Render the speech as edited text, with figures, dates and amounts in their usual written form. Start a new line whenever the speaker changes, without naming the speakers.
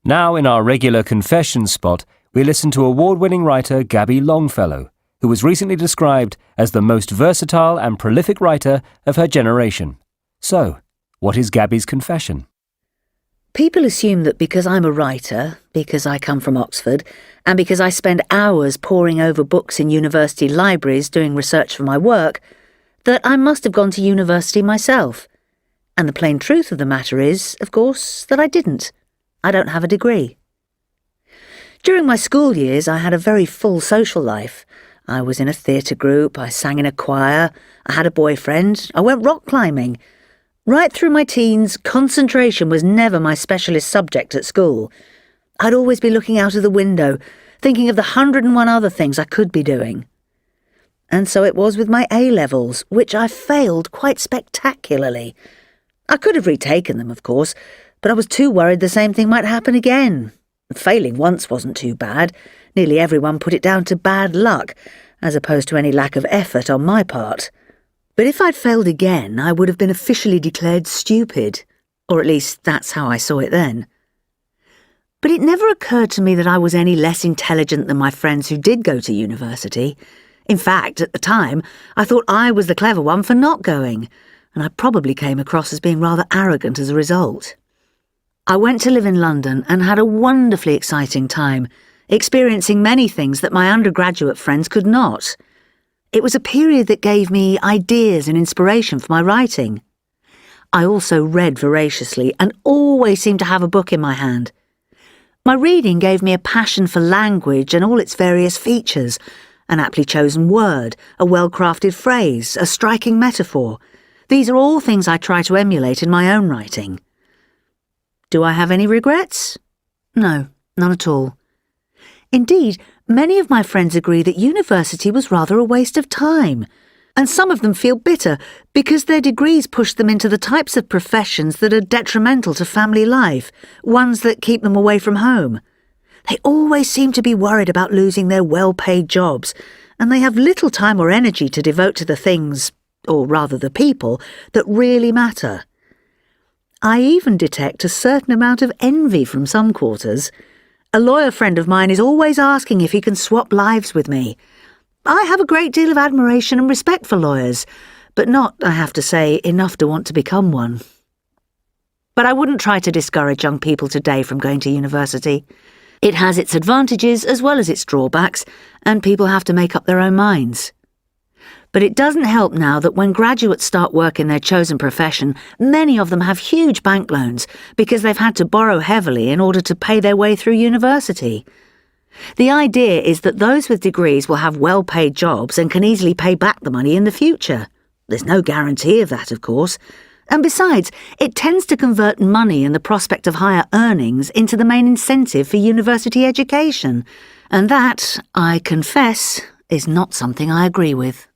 Now in our regular confession spot, we listen to award-winning writer Gaby Longfellow, who was recently described as the most versatile and prolific writer of her generation. So, what is Gaby's confession?
People assume that because I'm a writer, because I come from Oxford, and because I spend hours poring over books in university libraries doing research for my work, that I must have gone to university myself. And the plain truth of the matter is, of course, that I didn't. I don't have a degree. During my school years, I had a very full social life. I was in a theatre group, I sang in a choir, I had a boyfriend, I went rock climbing. Right through my teens, concentration was never my specialist subject at school. I'd always be looking out of the window, thinking of the 101 other things I could be doing. And so it was with my A-levels, which I failed quite spectacularly. I could have retaken them, of course, but I was too worried the same thing might happen again. Failing once wasn't too bad. Nearly everyone put it down to bad luck, as opposed to any lack of effort on my part. But if I'd failed again, I would have been officially declared stupid. Or at least that's how I saw it then. But it never occurred to me that I was any less intelligent than my friends who did go to university. In fact, at the time, I thought I was the clever one for not going, and I probably came across as being rather arrogant as a result. I went to live in London and had a wonderfully exciting time, experiencing many things that my undergraduate friends could not. It was a period that gave me ideas and inspiration for my writing. I also read voraciously and always seemed to have a book in my hand. My reading gave me a passion for language and all its various features, an aptly chosen word, a well-crafted phrase, a striking metaphor. These are all things I try to emulate in my own writing. Do I have any regrets? No, none at all. Indeed, many of my friends agree that university was rather a waste of time, and some of them feel bitter because their degrees push them into the types of professions that are detrimental to family life, ones that keep them away from home. They always seem to be worried about losing their well-paid jobs, and they have little time or energy to devote to the things, or rather the people, that really matter. I even detect a certain amount of envy from some quarters. A lawyer friend of mine is always asking if he can swap lives with me. I have a great deal of admiration and respect for lawyers, but not, I have to say, enough to want to become one. But I wouldn't try to discourage young people today from going to university. It has its advantages as well as its drawbacks, and people have to make up their own minds. But it doesn't help now that when graduates start work in their chosen profession, many of them have huge bank loans because they've had to borrow heavily in order to pay their way through university. The idea is that those with degrees will have well-paid jobs and can easily pay back the money in the future. There's no guarantee of that, of course. And besides, it tends to convert money and the prospect of higher earnings into the main incentive for university education. And that, I confess, is not something I agree with.